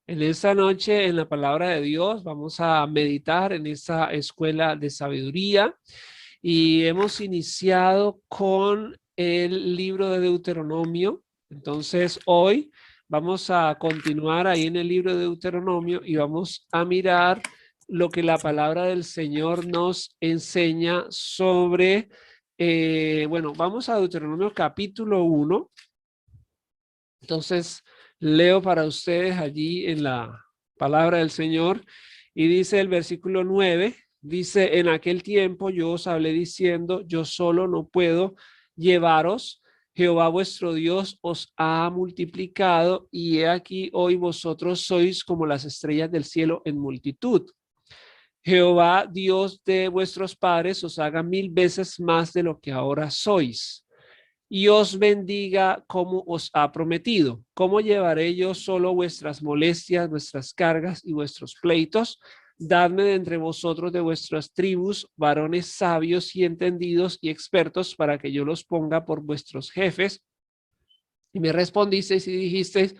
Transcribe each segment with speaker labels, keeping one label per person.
Speaker 1: En esta noche, en la palabra de Dios, vamos a meditar en esta escuela de sabiduría y hemos iniciado con el libro de Deuteronomio. Entonces, hoy vamos a continuar ahí en el libro de Deuteronomio y vamos a mirar lo que la palabra del Señor nos enseña sobre, bueno, vamos a Deuteronomio capítulo 1. Entonces, leo para ustedes allí en la palabra del Señor y dice el versículo 9, dice, en aquel tiempo yo os hablé diciendo, yo solo no puedo llevaros, Jehová vuestro Dios os ha multiplicado y he aquí hoy vosotros sois como las estrellas del cielo en multitud. Jehová Dios de vuestros padres os haga 1000 veces más de lo que ahora sois y os bendiga como os ha prometido. ¿Cómo llevaré yo solo vuestras molestias, vuestras cargas y vuestros pleitos? Dadme de entre vosotros de vuestras tribus varones sabios y entendidos y expertos para que yo los ponga por vuestros jefes. Y me respondisteis y dijisteis,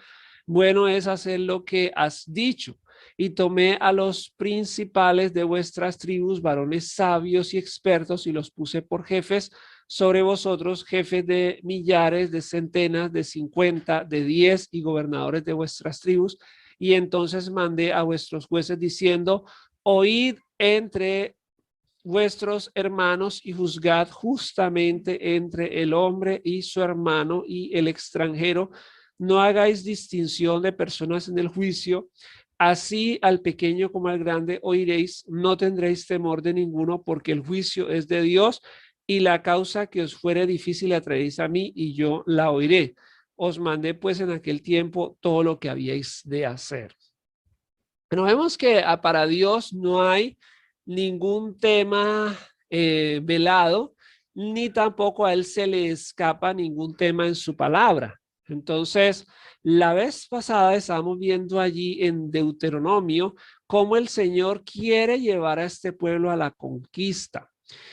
Speaker 1: bueno es hacer lo que has dicho. Y tomé a los principales de vuestras tribus, varones sabios y expertos, y los puse por jefes sobre vosotros, jefes de millares, de centenas, de 50, de 10 y gobernadores de vuestras tribus. Y entonces mandé a vuestros jueces diciendo, oíd entre vuestros hermanos y juzgad justamente entre el hombre y su hermano y el extranjero. No hagáis distinción de personas en el juicio. Así al pequeño como al grande oiréis, no tendréis temor de ninguno, porque el juicio es de Dios y la causa que os fuere difícil la traéis a mí y yo la oiré. Os mandé pues en aquel tiempo todo lo que habíais de hacer. Bueno, vemos que para Dios no hay ningún tema velado, ni tampoco a él se le escapa ningún tema en su palabra. Entonces, la vez pasada estábamos viendo allí en Deuteronomio cómo el Señor quiere llevar a este pueblo a la conquista.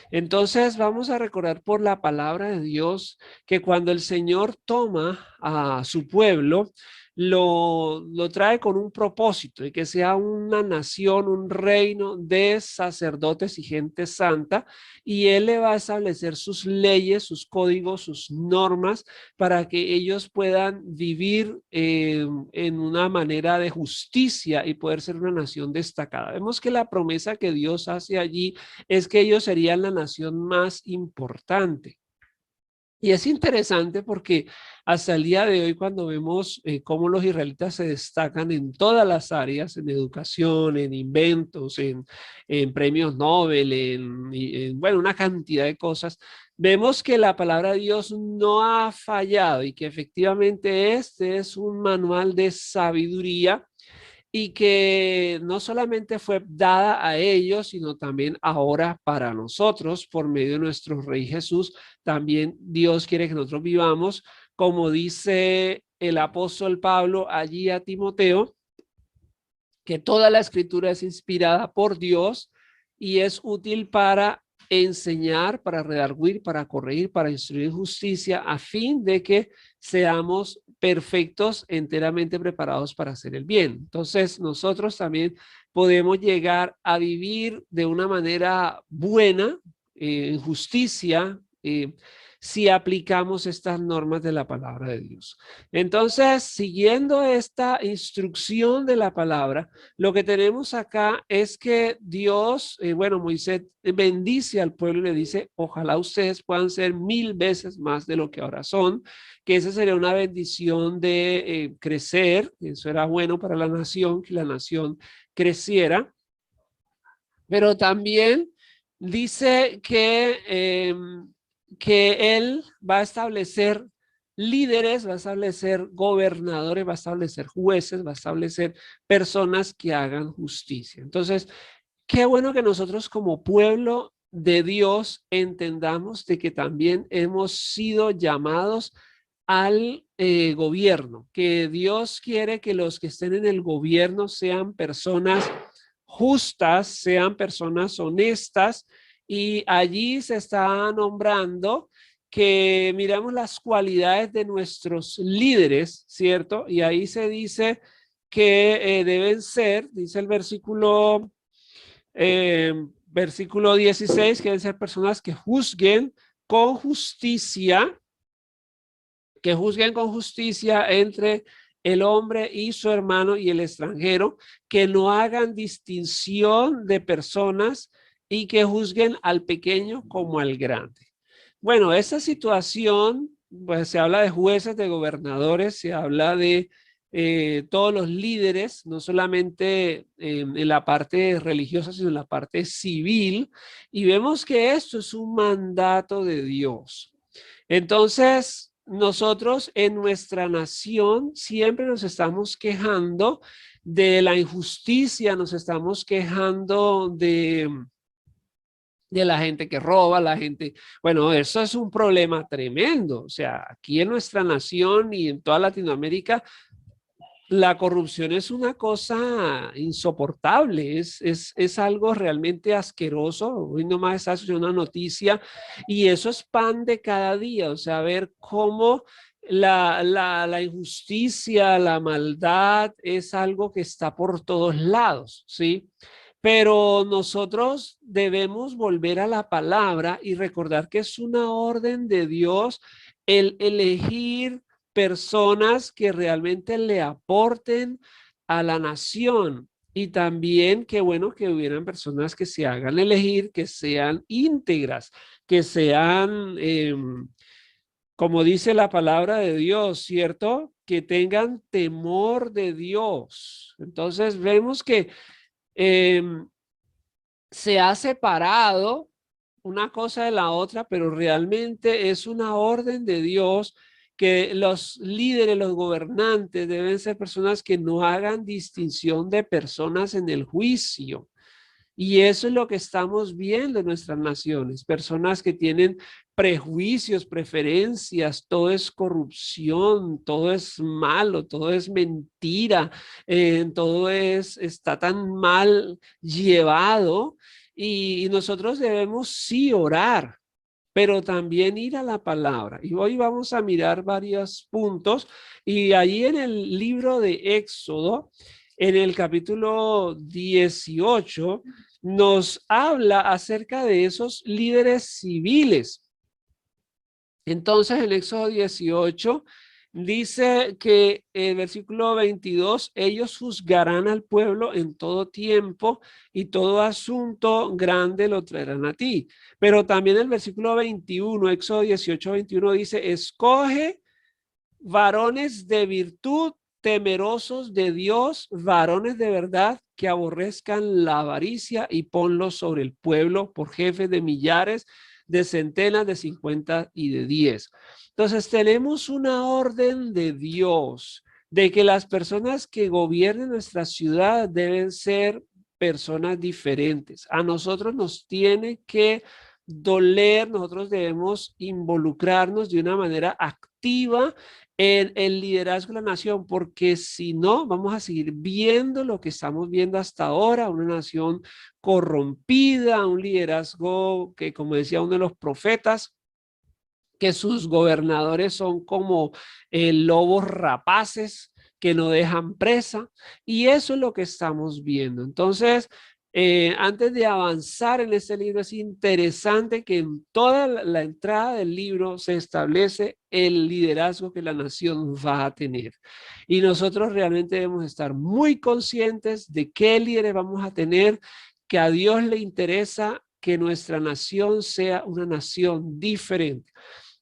Speaker 1: Entonces, vamos a recordar por la palabra de Dios que cuando el Señor toma a su pueblo, lo trae con un propósito y que sea una nación, un reino de sacerdotes y gente santa, y él le va a establecer sus leyes, sus códigos, sus normas para que ellos puedan vivir en una manera de justicia y poder ser una nación destacada. Vemos que la promesa que Dios hace allí es que ellos serían la nación más importante. Y es interesante porque hasta el día de hoy, cuando vemos cómo los israelitas se destacan en todas las áreas, en educación, en inventos, en premios Nobel, bueno, una cantidad de cosas, vemos que la palabra de Dios no ha fallado y que efectivamente este es un manual de sabiduría y que no solamente fue dada a ellos, sino también ahora para nosotros por medio de nuestro Rey Jesús. También Dios quiere que nosotros vivamos, como dice el apóstol Pablo allí a Timoteo, que toda la escritura es inspirada por Dios y es útil para enseñar, para redarguir, para corregir, para instruir en justicia, a fin de que seamos perfectos, enteramente preparados para hacer el bien. Entonces, nosotros también podemos llegar a vivir de una manera buena, en justicia, si aplicamos estas normas de la palabra de Dios. Entonces, siguiendo esta instrucción de la palabra, lo que tenemos acá es que Dios, bueno, Moisés bendice al pueblo y le dice, ojalá ustedes puedan ser 1000 veces más de lo que ahora son, que esa sería una bendición de crecer, eso era bueno para la nación, que la nación creciera, pero también dice que él va a establecer líderes, va a establecer gobernadores, va a establecer jueces, va a establecer personas que hagan justicia. Entonces, qué bueno que nosotros como pueblo de Dios entendamos de que también hemos sido llamados al gobierno, que Dios quiere que los que estén en el gobierno sean personas justas, sean personas honestas, y allí se está nombrando que miramos las cualidades de nuestros líderes, ¿cierto? Y ahí se dice que deben ser, dice el versículo 16, que deben ser personas con justicia, que juzguen con justicia entre el hombre y su hermano y el extranjero, que no hagan distinción de personas y que juzguen al pequeño como al grande. Bueno, esta situación, pues se habla de jueces, de gobernadores, se habla de todos los líderes, no solamente en la parte religiosa, sino en la parte civil, y vemos que esto es un mandato de Dios. Entonces, nosotros en nuestra nación siempre nos estamos quejando de la injusticia, nos estamos quejando de la gente que roba, la gente, bueno, eso es un problema tremendo. O sea, aquí en nuestra nación y en toda Latinoamérica, la corrupción es una cosa insoportable, es algo realmente asqueroso. Hoy nomás está sucediendo una noticia y eso es pan de cada día, o sea, ver cómo la injusticia, la maldad es algo que está por todos lados, ¿sí? Pero nosotros debemos volver a la palabra y recordar que es una orden de Dios el elegir personas que realmente le aporten a la nación. Y también qué bueno que hubieran personas que se hagan elegir, que sean íntegras, que sean, como dice la palabra de Dios, ¿cierto? Que tengan temor de Dios. Entonces vemos que eh, se ha separado una cosa de la otra, pero realmente es una orden de Dios que los líderes, los gobernantes deben ser personas que no hagan distinción de personas en el juicio. Y eso es lo que estamos viendo en nuestras naciones, personas que tienen prejuicios, preferencias, todo es corrupción, todo es malo, todo es mentira, todo está tan mal llevado y nosotros debemos sí orar, pero también ir a la palabra. Y hoy vamos a mirar varios puntos y ahí en el libro de Éxodo, en el capítulo 18, nos habla acerca de esos líderes civiles. Entonces, en Éxodo 18 dice que el versículo 22, ellos juzgarán al pueblo en todo tiempo y todo asunto grande lo traerán a ti. Pero también el versículo 21, Éxodo 18, 21 dice, escoge varones de virtud, temerosos de Dios, varones de verdad que aborrezcan la avaricia y ponlos sobre el pueblo por jefes de millares, de centenas, de 50 y de 10. Entonces tenemos una orden de Dios de que las personas que gobiernen nuestra ciudad deben ser personas diferentes. A nosotros nos tiene que doler, nosotros debemos involucrarnos de una manera activa en el liderazgo de la nación, porque si no, vamos a seguir viendo lo que estamos viendo hasta ahora, una nación corrompida, un liderazgo que, como decía uno de los profetas, que sus gobernadores son como lobos rapaces que no dejan presa, y eso es lo que estamos viendo. Entonces, antes de avanzar en este libro, es interesante que en toda la entrada del libro se establece el liderazgo que la nación va a tener. Y nosotros realmente debemos estar muy conscientes de qué líderes vamos a tener, que a Dios le interesa que nuestra nación sea una nación diferente.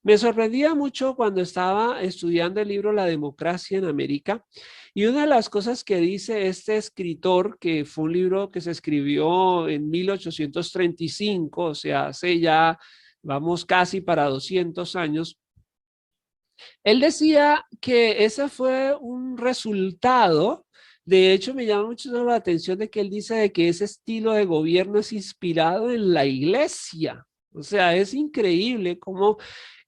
Speaker 1: Me sorprendía mucho cuando estaba estudiando el libro La democracia en América, y una de las cosas que dice este escritor, que fue un libro que se escribió en 1835, o sea, hace ya, vamos casi para 200 años, él decía que ese fue un resultado. De hecho, me llama mucho la atención de que él dice de que ese estilo de gobierno es inspirado en la iglesia. O sea, es increíble cómo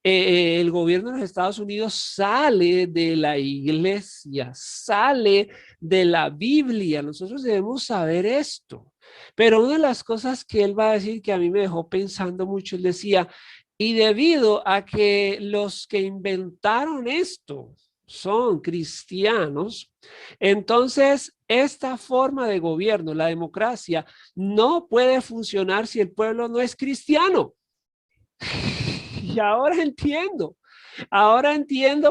Speaker 1: el gobierno de los Estados Unidos sale de la iglesia, sale de la Biblia. Nosotros debemos saber esto. Pero una de las cosas que él va a decir que a mí me dejó pensando mucho, él decía, y debido a que los que inventaron esto, son cristianos, entonces esta forma de gobierno, la democracia, no puede funcionar si el pueblo no es cristiano. Y ahora entiendo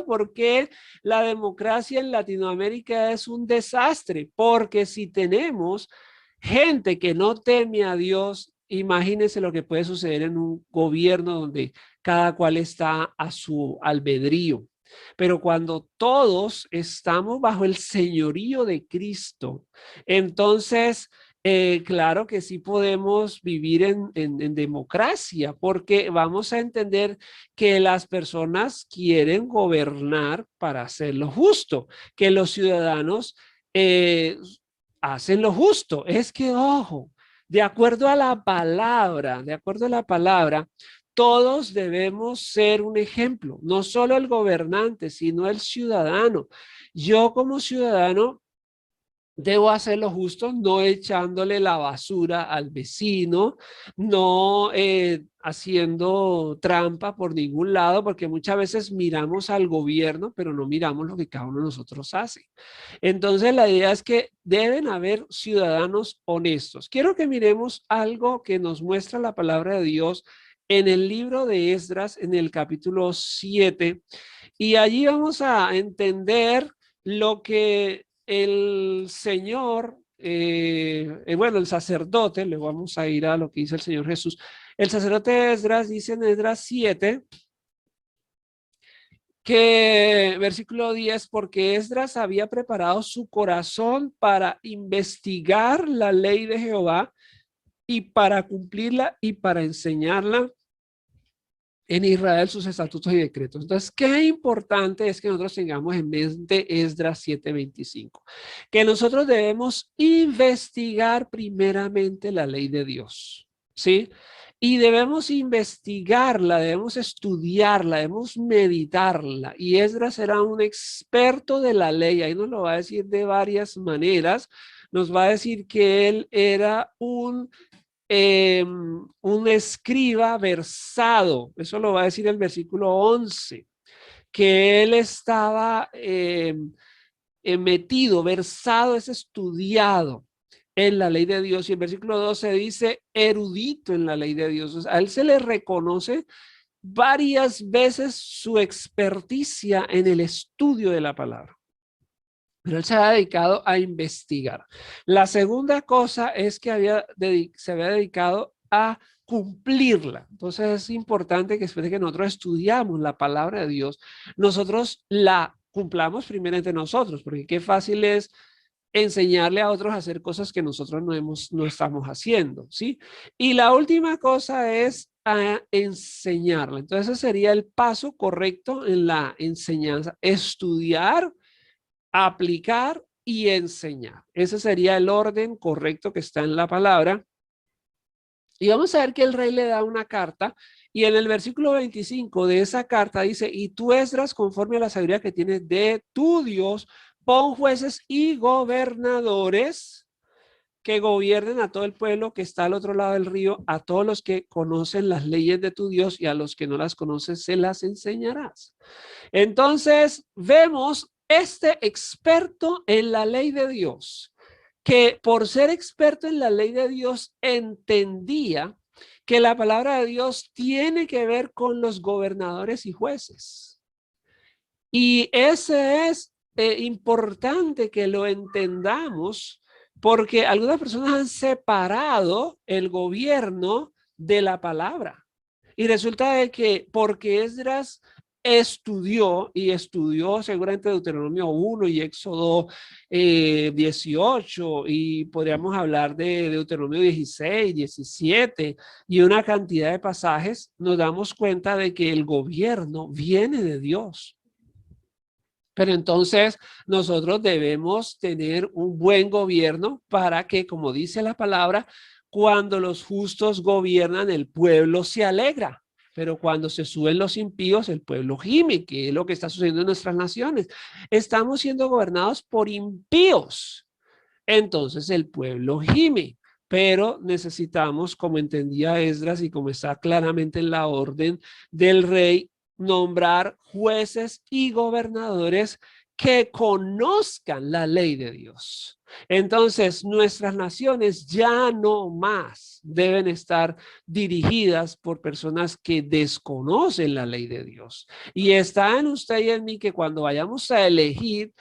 Speaker 1: por qué la democracia en Latinoamérica es un desastre, porque si tenemos gente que no teme a Dios, imagínense lo que puede suceder en un gobierno donde cada cual está a su albedrío. Pero cuando todos estamos bajo el señorío de Cristo, entonces claro que sí podemos vivir en democracia, porque vamos a entender que las personas quieren gobernar para hacer lo justo, que los ciudadanos eh, hacen lo justo. Es que, ojo, de acuerdo a la palabra, todos debemos ser un ejemplo, no solo el gobernante, sino el ciudadano. Yo como ciudadano debo hacer lo justo, no echándole la basura al vecino, no haciendo trampa por ningún lado, porque muchas veces miramos al gobierno, pero no miramos lo que cada uno de nosotros hace. Entonces, la idea es que deben haber ciudadanos honestos. Quiero que miremos algo que nos muestra la palabra de Dios en el libro de Esdras, en el capítulo 7, y allí vamos a entender lo que el Señor, bueno, el sacerdote, le vamos a ir a lo que dice el Señor Jesús. El sacerdote Esdras dice en Esdras 7, que versículo 10, porque Esdras había preparado su corazón para investigar la ley de Jehová y para cumplirla y para enseñarla en Israel sus estatutos y decretos. Entonces, qué importante es que nosotros tengamos en mente Esdras 7:25, que nosotros debemos investigar primeramente la ley de Dios, ¿sí? Y debemos investigarla, debemos estudiarla, debemos meditarla. Y Esdras era un experto de la ley, ahí nos lo va a decir de varias maneras. Nos va a decir que él era un escriba versado, eso lo va a decir el versículo 11, que él estaba metido, versado, es estudiado en la ley de Dios. Y el versículo 12 dice erudito en la ley de Dios. O sea, a él se le reconoce varias veces su experticia en el estudio de la palabra. Pero él se ha dedicado a investigar. La segunda cosa es que se había dedicado a cumplirla. Entonces es importante que después de que nosotros estudiamos la palabra de Dios, nosotros la cumplamos primeramente nosotros, porque qué fácil es enseñarle a otros a hacer cosas que nosotros no estamos haciendo, ¿sí? Y la última cosa es a enseñarla. Entonces ese sería el paso correcto en la enseñanza, estudiar, aplicar y enseñar. Ese sería el orden correcto que está en la palabra. Y vamos a ver que el rey le da una carta y en el versículo 25 de esa carta dice, y tú Esdras, conforme a la sabiduría que tienes de tu Dios, pon jueces y gobernadores que gobiernen a todo el pueblo que está al otro lado del río, a todos los que conocen las leyes de tu Dios y a los que no las conocen se las enseñarás. Entonces, vemos este experto en la ley de Dios, que por ser experto en la ley de Dios entendía que la palabra de Dios tiene que ver con los gobernadores y jueces. Y ese es importante que lo entendamos porque algunas personas han separado el gobierno de la palabra. Y resulta de que porque Esdras estudió seguramente Deuteronomio 1 y Éxodo 18 y podríamos hablar de Deuteronomio 16, 17 y una cantidad de pasajes, nos damos cuenta de que el gobierno viene de Dios. Pero entonces nosotros debemos tener un buen gobierno para que, como dice la palabra, cuando los justos gobiernan, el pueblo se alegra. Pero cuando se suben los impíos, el pueblo gime, que es lo que está sucediendo en nuestras naciones. Estamos siendo gobernados por impíos. Entonces el pueblo gime. Pero necesitamos, como entendía Esdras y como está claramente en la orden del rey, nombrar jueces y gobernadores que conozcan la ley de Dios. Entonces, nuestras naciones ya no más deben estar dirigidas por personas que desconocen la ley de Dios. Y está en usted y en mí que cuando vayamos a elegir,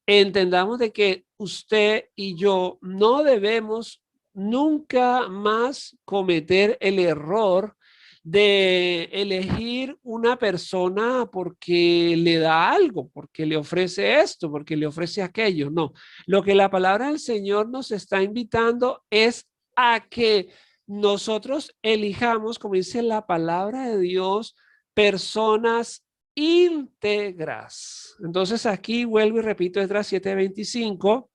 Speaker 1: entendamos de que usted y yo no debemos nunca más cometer el error de elegir una persona porque le da algo, porque le ofrece esto, porque le ofrece aquello. No, lo que la palabra del Señor nos está invitando es a que nosotros elijamos, como dice la palabra de Dios, personas íntegras. Entonces aquí vuelvo y repito, Esdras 7:25,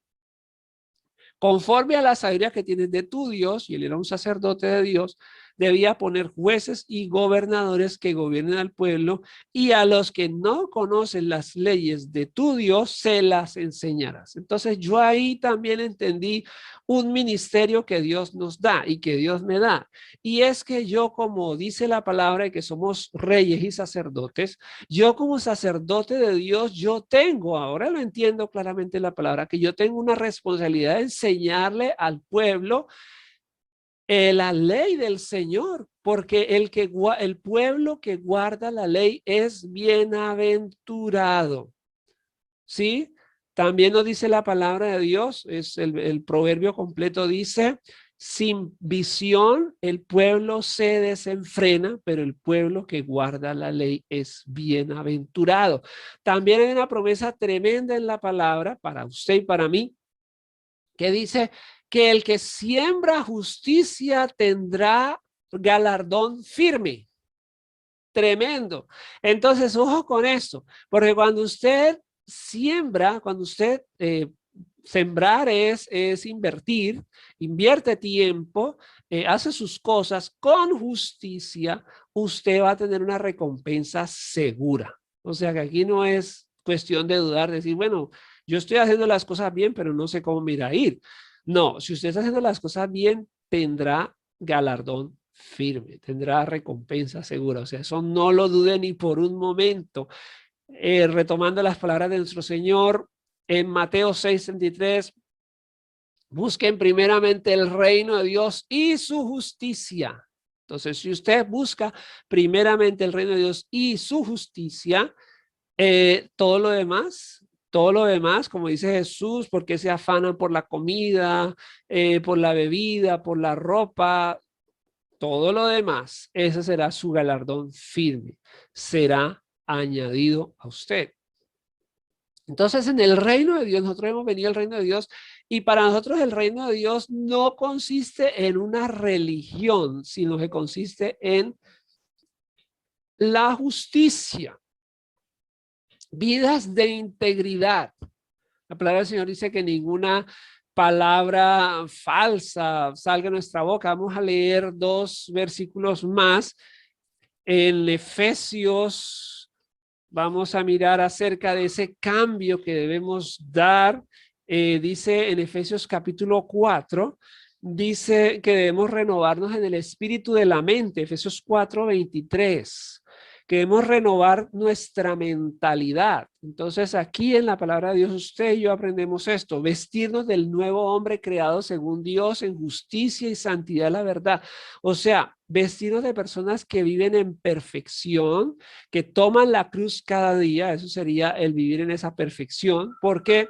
Speaker 1: conforme a la sabiduría que tienes de tu Dios, y él era un sacerdote de Dios, debía poner jueces y gobernadores que gobiernen al pueblo, y a los que no conocen las leyes de tu Dios, se las enseñarás. Entonces yo ahí también entendí un ministerio que Dios nos da y que Dios me da. Y es que yo, como dice la palabra, y que somos reyes y sacerdotes, yo como sacerdote de Dios, yo tengo, ahora lo entiendo claramente la palabra, que yo tengo una responsabilidad de enseñarle al pueblo la ley del Señor, porque el pueblo que guarda la ley es bienaventurado. ¿Sí? También nos dice la palabra de Dios, es el proverbio completo dice, sin visión el pueblo se desenfrena, pero el pueblo que guarda la ley es bienaventurado. También hay una promesa tremenda en la palabra para usted y para mí, que dice que el que siembra justicia tendrá galardón firme. Tremendo. Entonces, ojo con esto, porque cuando usted siembra, cuando usted sembrar es invertir, invierte tiempo, hace sus cosas con justicia, usted va a tener una recompensa segura. O sea que aquí no es cuestión de dudar, decir, bueno, yo estoy haciendo las cosas bien, pero no sé cómo me irá a ir. No, si usted está haciendo las cosas bien, tendrá galardón firme, tendrá recompensa segura. O sea, eso no lo dude ni por un momento. Retomando las palabras de nuestro Señor en Mateo 6:33, busquen primeramente el reino de Dios y su justicia. Entonces, si usted busca primeramente el reino de Dios y su justicia, todo lo demás, como dice Jesús, porque se afanan por la comida, por la bebida, por la ropa, todo lo demás, ese será su galardón firme, será añadido a usted. Entonces, en el reino de Dios, nosotros hemos venido al reino de Dios y para nosotros el reino de Dios no consiste en una religión, sino que consiste en la justicia, vidas de integridad. La palabra del Señor dice que ninguna palabra falsa salga de nuestra boca. Vamos a leer 2 versículos más. En Efesios vamos a mirar acerca de ese cambio que debemos dar. Dice en Efesios capítulo 4, dice que debemos renovarnos en el espíritu de la mente. Efesios 4:23. Que debemos renovar nuestra mentalidad. Entonces aquí en la palabra de Dios usted y yo aprendemos esto, vestirnos del nuevo hombre creado según Dios en justicia y santidad, la verdad. O sea, vestirnos de personas que viven en perfección, que toman la cruz cada día, eso sería el vivir en esa perfección, porque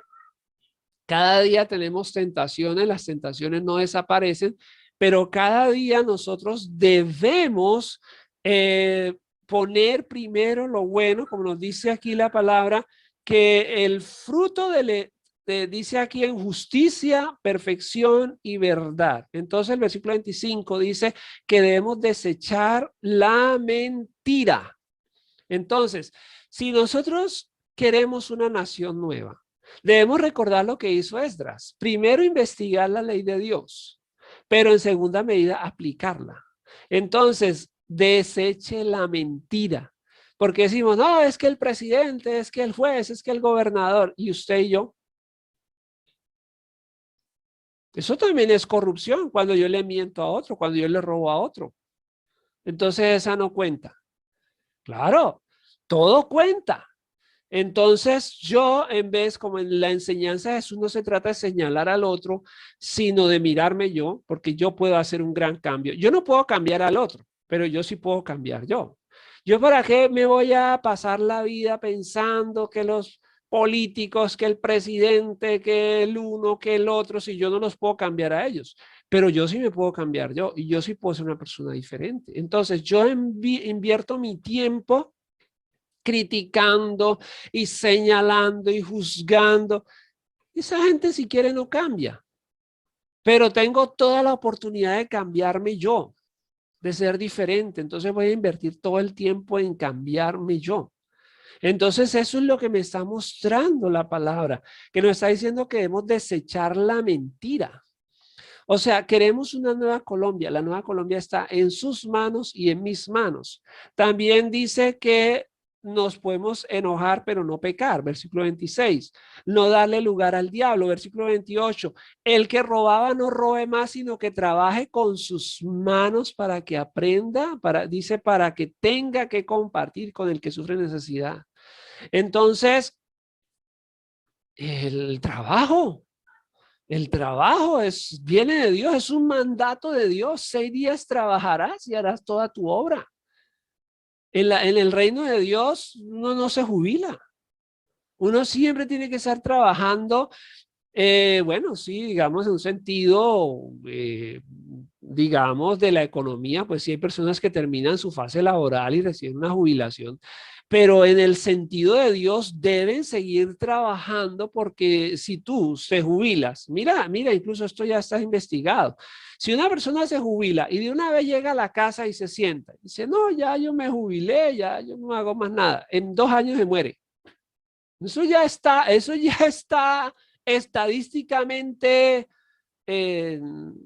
Speaker 1: cada día tenemos tentaciones, las tentaciones no desaparecen, pero cada día nosotros debemos poner primero lo bueno, como nos dice aquí la palabra, que el fruto dice aquí en justicia, perfección y verdad. Entonces el versículo 25 dice que debemos desechar la mentira. Entonces, si nosotros queremos una nación nueva, debemos recordar lo que hizo Esdras. Primero, investigar la ley de Dios, pero en segunda medida, aplicarla. Entonces, deseche la mentira. Porque decimos, no, es que el presidente, es que el juez, es que el gobernador, y usted y yo. Eso también es corrupción cuando yo le miento a otro, cuando yo le robo a otro. Entonces, esa no cuenta. Claro, Todo cuenta. Entonces yo, en vez, como en la enseñanza de Jesús, no se trata de señalar al otro, sino de mirarme yo, porque yo puedo hacer un gran cambio. Yo no puedo cambiar al otro, pero yo sí puedo cambiar yo. ¿Yo para qué me voy a pasar la vida pensando que los políticos, que el presidente, que el uno, que el otro, si yo no los puedo cambiar a ellos? Pero yo sí me puedo cambiar yo y yo sí puedo ser una persona diferente. Entonces yo invierto mi tiempo criticando y señalando y juzgando. Esa gente si quiere no cambia, pero tengo toda la oportunidad de cambiarme yo, de ser diferente. Entonces voy a invertir todo el tiempo en cambiarme yo. Entonces eso es lo que me está mostrando la palabra, que nos está diciendo que debemos desechar la mentira. O sea, queremos una nueva Colombia. La nueva Colombia está en sus manos y en mis manos. También dice que nos podemos enojar, pero no pecar. Versículo 26. No darle lugar al diablo. Versículo 28. El que robaba no robe más, sino que trabaje con sus manos para que aprenda, dice, para que tenga que compartir con el que sufre necesidad. Entonces, el trabajo. El trabajo viene de Dios, es un mandato de Dios. 6 días trabajarás y harás toda tu obra. En el reino de Dios uno no se jubila. Uno siempre tiene que estar trabajando, bueno, sí, digamos, en un sentido, digamos, de la economía, pues sí hay personas que terminan su fase laboral y reciben una jubilación, pero en el sentido de Dios deben seguir trabajando porque si tú se jubilas, mira, incluso esto ya está investigado. Si una persona se jubila y de una vez llega a la casa y se sienta, y dice, no, ya yo me jubilé, ya yo no hago más nada, en 2 años se muere. Eso ya está estadísticamente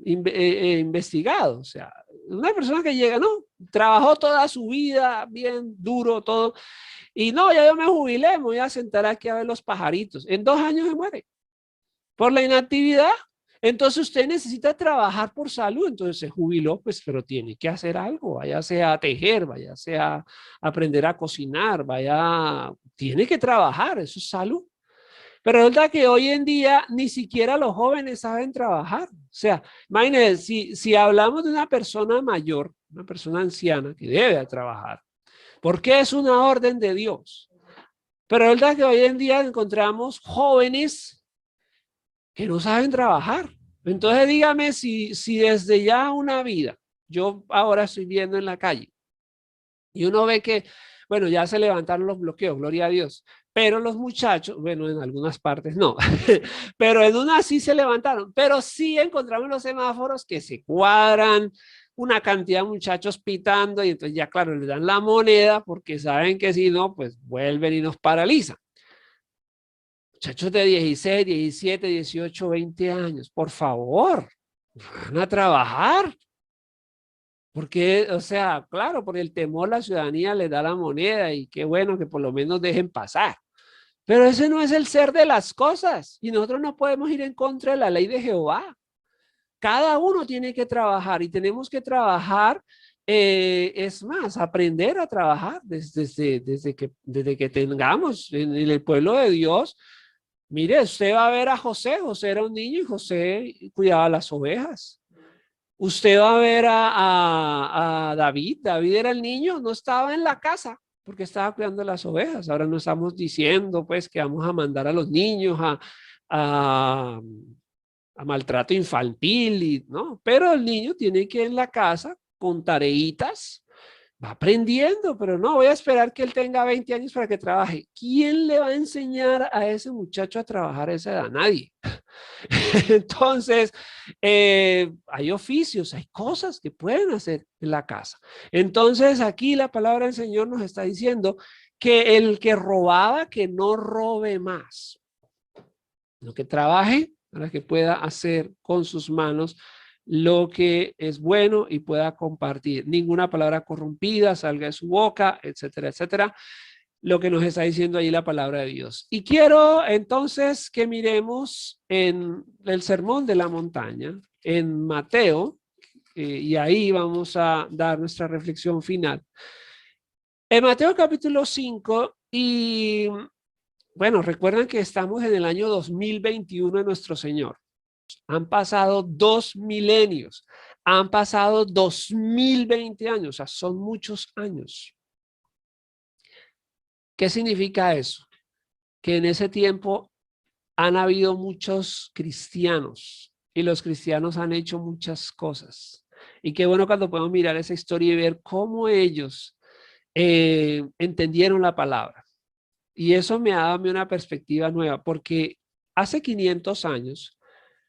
Speaker 1: investigado. O sea, una persona que llega, no, trabajó toda su vida, bien duro, todo, y no, ya yo me jubilé, me voy a sentar aquí a ver los pajaritos. En 2 años se muere por la inactividad. Entonces usted necesita trabajar por salud, entonces se jubiló, pues, pero tiene que hacer algo, váyase a tejer, váyase a aprender a cocinar, tiene que trabajar, eso es salud. Pero resulta que hoy en día ni siquiera los jóvenes saben trabajar. O sea, imagínense, si hablamos de una persona mayor, una persona anciana que debe trabajar, porque es una orden de Dios. Pero resulta que hoy en día encontramos jóvenes que no saben trabajar. Entonces dígame si desde ya una vida, yo ahora estoy viendo en la calle y uno ve que, bueno, ya se levantaron los bloqueos, gloria a Dios, pero los muchachos, bueno, en algunas partes no, pero en una sí se levantaron, pero sí encontramos los semáforos que se cuadran, una cantidad de muchachos pitando y entonces ya claro, les dan la moneda porque saben que si no, pues vuelven y nos paralizan. Muchachos de 16, 17, 18, 20 años, por favor, van a trabajar. Porque, o sea, claro, por el temor la ciudadanía les da la moneda y qué bueno que por lo menos dejen pasar. Pero ese no es el ser de las cosas y nosotros no podemos ir en contra de la ley de Jehová. Cada uno tiene que trabajar y tenemos que trabajar, es más, aprender a trabajar desde que tengamos en el pueblo de Dios. Mire, usted va a ver a José. José era un niño y José cuidaba las ovejas. Usted va a ver a David. David era el niño, no estaba en la casa porque estaba cuidando las ovejas. Ahora no estamos diciendo pues que vamos a mandar a los niños a, a maltrato infantil, ¿no? Pero el niño tiene que ir en la casa con tareitas, va aprendiendo, pero no voy a esperar que él tenga 20 años para que trabaje. ¿Quién le va a enseñar a ese muchacho a trabajar a esa edad? Nadie. Entonces, hay oficios, hay cosas que pueden hacer en la casa. Entonces, aquí la palabra del Señor nos está diciendo que el que robaba, que no robe más. Lo que trabaje para que pueda hacer con sus manos lo que es bueno y pueda compartir. Ninguna palabra corrompida salga de su boca, etcétera, etcétera. Lo que nos está diciendo ahí la palabra de Dios. Y quiero entonces que miremos en el sermón de la montaña, en Mateo, y ahí vamos a dar nuestra reflexión final. En Mateo capítulo 5 y bueno, recuerdan que estamos en el año 2021 de nuestro Señor. Han pasado 2 milenios, han pasado 2020 años, o sea, son muchos años. ¿Qué significa eso? Que en ese tiempo han habido muchos cristianos y los cristianos han hecho muchas cosas. Y qué bueno cuando podemos mirar esa historia y ver cómo ellos entendieron la palabra. Y eso me ha dado a mí una perspectiva nueva, porque hace 500 años,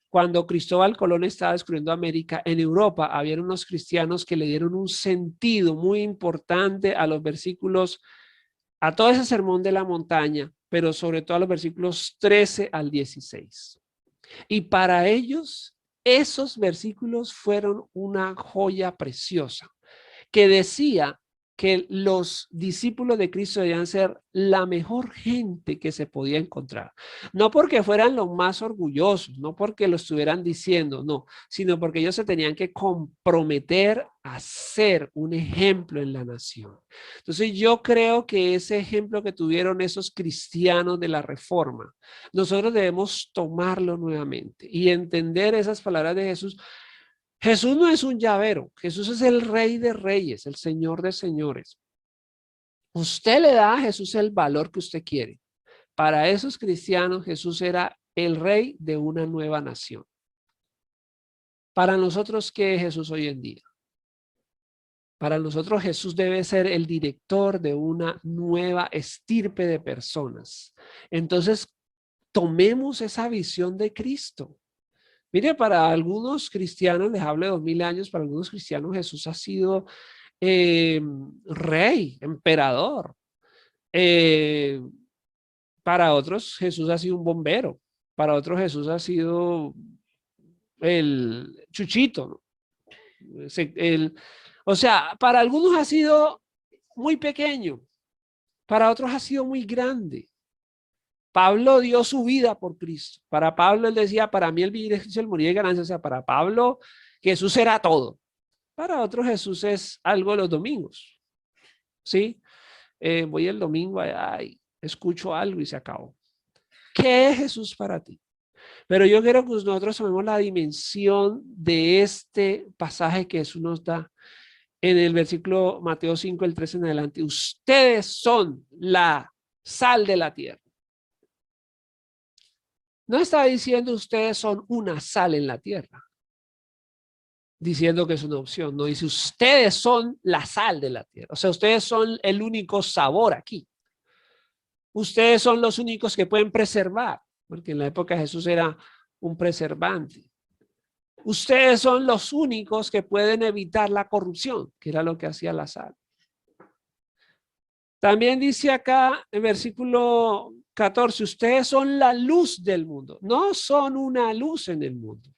Speaker 1: cuando Cristóbal Colón estaba descubriendo América, en Europa había unos cristianos que le dieron un sentido muy importante a los versículos, a todo ese sermón de la montaña, pero sobre todo a los versículos 13 al 16. Y para ellos, esos versículos fueron una joya preciosa, que decía que los discípulos de Cristo debían ser la mejor gente que se podía encontrar. No porque fueran los más orgullosos, no porque lo estuvieran diciendo, no, sino porque ellos se tenían que comprometer a ser un ejemplo en la nación. Entonces yo creo que ese ejemplo que tuvieron esos cristianos de la Reforma, nosotros debemos tomarlo nuevamente y entender esas palabras de Jesús. Jesús no es un llavero, Jesús es el Rey de Reyes, el Señor de Señores. Usted le da a Jesús el valor que usted quiere. Para esos cristianos, Jesús era el Rey de una nueva nación. Para nosotros, ¿qué es Jesús hoy en día? Para nosotros, Jesús debe ser el director de una nueva estirpe de personas. Entonces, tomemos esa visión de Cristo. Mire, para algunos cristianos, les hablo de 2000 años, para algunos cristianos Jesús ha sido rey, emperador. Eh, para otros Jesús ha sido un bombero. Para otros Jesús ha sido el chuchito, ¿no? O sea, para algunos ha sido muy pequeño, para otros ha sido muy grande. Pablo dio su vida por Cristo. Para Pablo él decía, para mí el vivir es Cristo, el morir es ganancia. O sea, para Pablo Jesús era todo. Para otros Jesús es algo los domingos. ¿Sí? Voy el domingo, ay, escucho algo y se acabó. ¿Qué es Jesús para ti? Pero yo quiero que nosotros tomemos la dimensión de este pasaje que Jesús nos da en el versículo Mateo 5, el 13 en adelante. Ustedes son la sal de la tierra. No está diciendo ustedes son una sal en la tierra, diciendo que es una opción. No dice ustedes son la sal de la tierra. O sea, ustedes son el único sabor aquí. Ustedes son los únicos que pueden preservar, porque en la época de Jesús era un preservante. Ustedes son los únicos que pueden evitar la corrupción, que era lo que hacía la sal. También dice acá en versículo 14, ustedes son la luz del mundo. No son una luz en el mundo.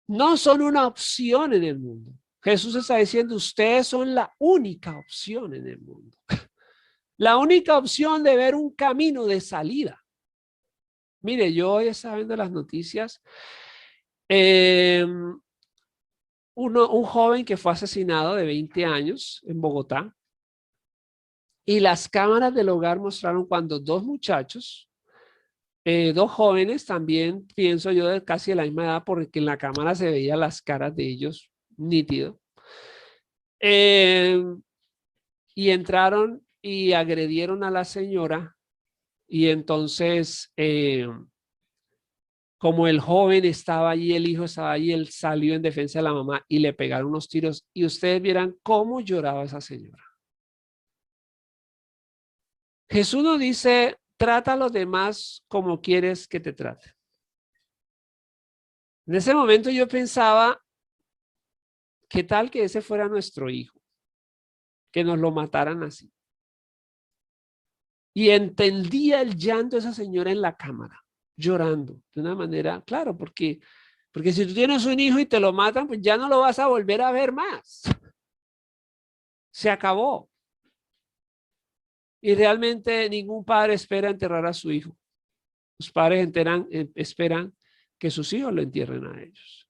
Speaker 1: No son una opción en el mundo. Jesús está diciendo, ustedes son la única opción en el mundo. La única opción de ver un camino de salida. Mire, yo hoy estaba viendo las noticias. Un joven que fue asesinado de 20 años en Bogotá. Y las cámaras del hogar mostraron cuando dos muchachos, dos jóvenes también, pienso yo, de casi de la misma edad, porque en la cámara se veía las caras de ellos nítido. Y entraron y agredieron a la señora y entonces como el joven estaba allí, el hijo estaba allí, él salió en defensa de la mamá y le pegaron unos tiros y ustedes vieran cómo lloraba esa señora. Jesús nos dice, trata a los demás como quieres que te traten. En ese momento yo pensaba, ¿qué tal que ese fuera nuestro hijo? Que nos lo mataran así. Y entendía el llanto de esa señora en la cámara, llorando de una manera, claro, porque si tú tienes un hijo y te lo matan, pues ya no lo vas a volver a ver más. Se acabó. Y realmente ningún padre espera enterrar a su hijo. Los padres esperan que sus hijos lo entierren a ellos.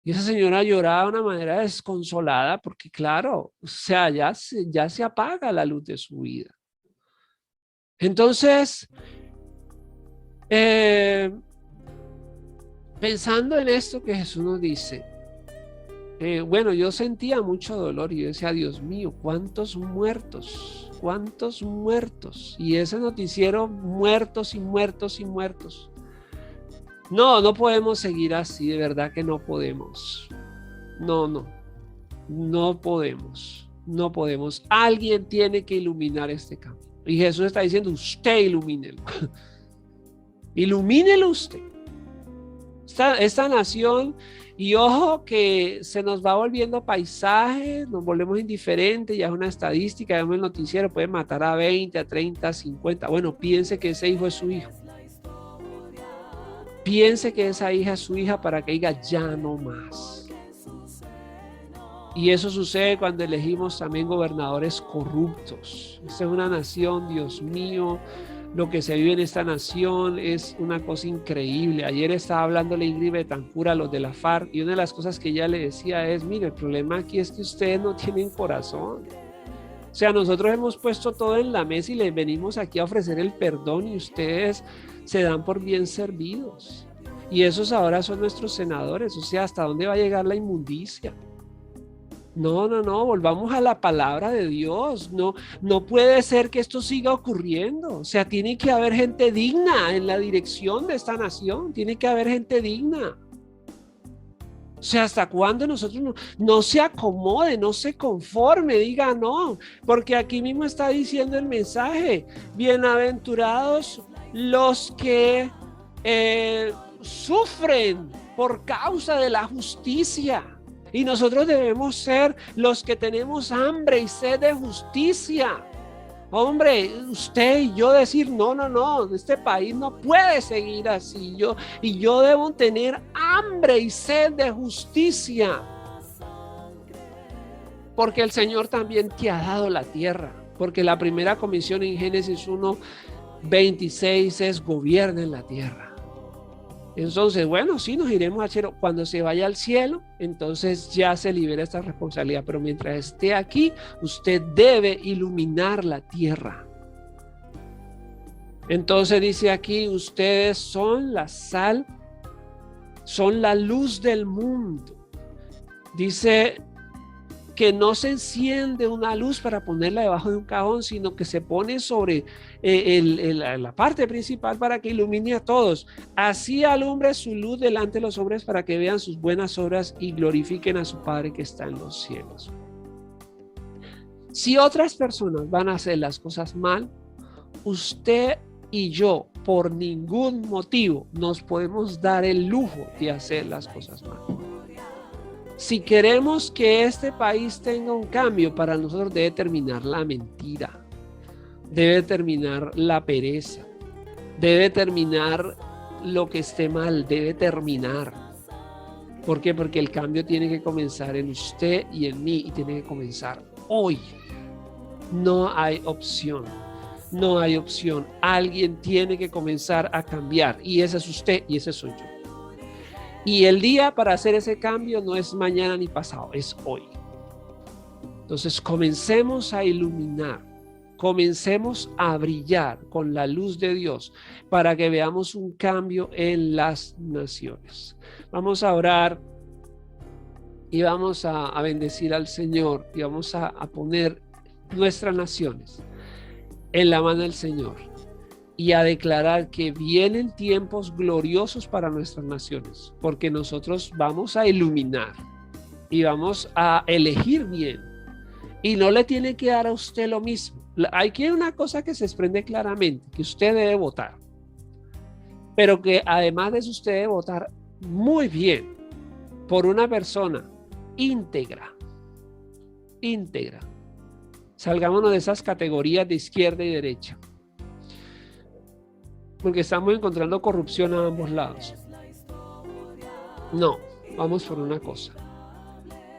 Speaker 1: Y esa señora lloraba de una manera desconsolada porque, claro, o sea, ya se apaga la luz de su vida. Entonces, pensando en esto que Jesús nos dice, bueno, yo sentía mucho dolor y yo decía, Dios mío, ¿cuántos muertos? ¿Cuántos muertos? Y ese noticiero, muertos y muertos y muertos. No, no podemos seguir así, de verdad que no podemos. No podemos. No podemos. Alguien tiene que iluminar este campo. Y Jesús está diciendo, usted ilumínelo. Ilumínelo usted. Esta nación, y ojo que se nos va volviendo paisaje, nos volvemos indiferentes, ya es una estadística, ya el noticiero puede matar a 20, a 30, a 50. Bueno, piense que ese hijo es su hijo. Piense que esa hija es su hija para que diga ya no más. Y eso sucede cuando elegimos también gobernadores corruptos. Esta es una nación, Dios mío, lo que se vive en esta nación es una cosa increíble. Ayer estaba hablando Ingrid Betancur a los de la FARC y una de las cosas que ella le decía es, mire, el problema aquí es que ustedes no tienen corazón. O sea, nosotros hemos puesto todo en la mesa y les venimos aquí a ofrecer el perdón y ustedes se dan por bien servidos. Y esos ahora son nuestros senadores. O sea, ¿hasta dónde va a llegar la inmundicia? No, volvamos a la palabra de Dios. No puede ser que esto siga ocurriendo. O sea, tiene que haber gente digna en la dirección de esta nación. Tiene que haber gente digna. O sea, ¿hasta cuándo nosotros no se acomode, no se conforme, diga no? Porque aquí mismo está diciendo el mensaje, bienaventurados los que sufren por causa de la justicia. Y nosotros debemos ser los que tenemos hambre y sed de justicia. Hombre, usted y yo decir, no, este país no puede seguir así. Yo debo tener hambre y sed de justicia. Porque el Señor también te ha dado la tierra. Porque la primera comisión en Génesis 1:26 es gobiernen la tierra. Entonces, bueno, sí, nos iremos a cielo. Cuando se vaya al cielo, entonces ya se libera esta responsabilidad. Pero mientras esté aquí, usted debe iluminar la tierra. Entonces dice aquí, ustedes son la sal, son la luz del mundo. Dice que no se enciende una luz para ponerla debajo de un cajón, sino que se pone sobre la parte principal para que ilumine a todos. Así alumbre su luz delante de los hombres para que vean sus buenas obras y glorifiquen a su Padre que está en los cielos. Si otras personas van a hacer las cosas mal, usted y yo por ningún motivo nos podemos dar el lujo de hacer las cosas mal. Si queremos que este país tenga un cambio, para nosotros debe terminar la mentira, debe terminar la pereza, debe terminar lo que esté mal, debe terminar. ¿Por qué? Porque el cambio tiene que comenzar en usted y en mí y tiene que comenzar hoy. No hay opción, no hay opción. Alguien tiene que comenzar a cambiar y ese es usted y ese soy yo. Y el día para hacer ese cambio no es mañana ni pasado, es hoy. Entonces comencemos a iluminar, comencemos a brillar con la luz de Dios para que veamos un cambio en las naciones. Vamos a orar y vamos a bendecir al Señor y vamos a poner nuestras naciones en la mano del Señor y a declarar que vienen tiempos gloriosos para nuestras naciones, porque nosotros vamos a iluminar y vamos a elegir bien y no le tiene que dar a usted lo mismo. Hay que una cosa que se desprende claramente, que usted debe votar, pero que además de eso usted debe votar muy bien por una persona íntegra. Salgámonos de esas categorías de izquierda y derecha, porque estamos encontrando corrupción a ambos lados. No, vamos por una cosa.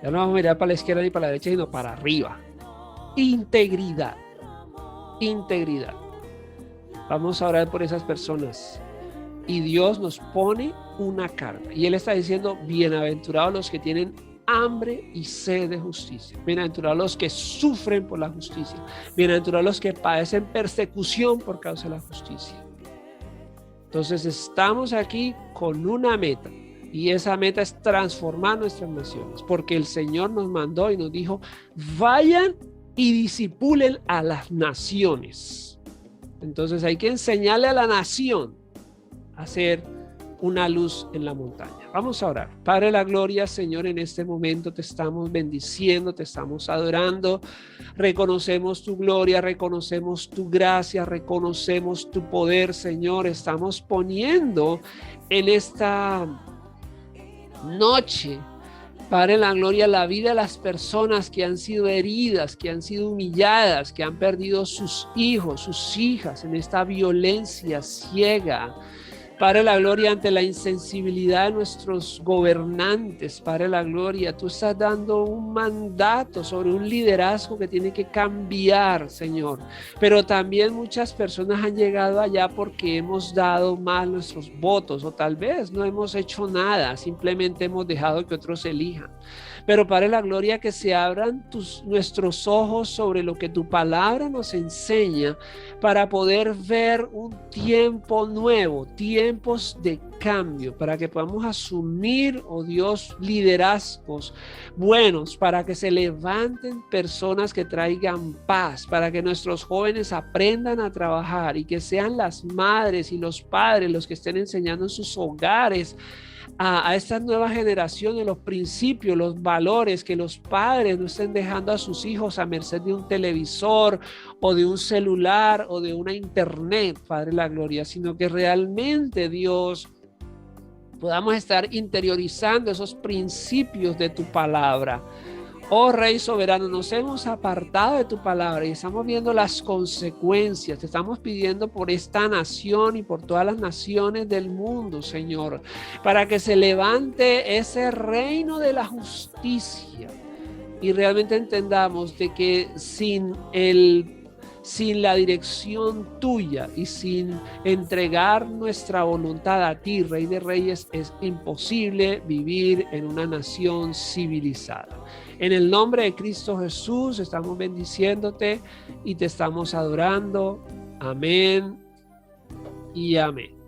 Speaker 1: Ya no vamos a mirar para la izquierda ni para la derecha, sino para arriba. Integridad. Vamos a orar por esas personas y Dios nos pone una carga. Y Él está diciendo, bienaventurados los que tienen hambre y sed de justicia. Bienaventurados los que sufren por la justicia. Bienaventurados los que padecen persecución por causa de la justicia. Entonces estamos aquí con una meta. Y esa meta es transformar nuestras naciones. Porque el Señor nos mandó y nos dijo, vayan y disipulen a las naciones. Entonces hay que enseñarle a la nación a ser una luz en la montaña. Vamos a orar. Padre de la gloria, Señor, en este momento te estamos bendiciendo, te estamos adorando. Reconocemos tu gloria, reconocemos tu gracia, reconocemos tu poder, Señor. Estamos poniendo en esta noche, Padre de la gloria, la vida de las personas que han sido heridas, que han sido humilladas, que han perdido sus hijos, sus hijas en esta violencia ciega. Padre de la gloria, ante la insensibilidad de nuestros gobernantes, Padre de la gloria, tú estás dando un mandato sobre un liderazgo que tiene que cambiar, Señor. Pero también muchas personas han llegado allá porque hemos dado mal nuestros votos, o tal vez no hemos hecho nada, simplemente hemos dejado que otros elijan. Pero Padre de la gloria, que se abran nuestros ojos sobre lo que tu palabra nos enseña para poder ver un tiempo nuevo, tiempos de cambio, para que podamos asumir, oh Dios, liderazgos buenos, para que se levanten personas que traigan paz, para que nuestros jóvenes aprendan a trabajar y que sean las madres y los padres los que estén enseñando en sus hogares a estas nuevas generaciones los principios, los valores, que los padres no estén dejando a sus hijos a merced de un televisor o de un celular o de una internet, Padre de la gloria, sino que realmente, Dios, podamos estar interiorizando esos principios de tu palabra. Oh Rey soberano, nos hemos apartado de tu palabra y estamos viendo las consecuencias. Te estamos pidiendo por esta nación y por todas las naciones del mundo, Señor, para que se levante ese reino de la justicia y realmente entendamos de que sin la dirección tuya y sin entregar nuestra voluntad a ti, Rey de Reyes, es imposible vivir en una nación civilizada. En el nombre de Cristo Jesús estamos bendiciéndote y te estamos adorando. Amén y amén.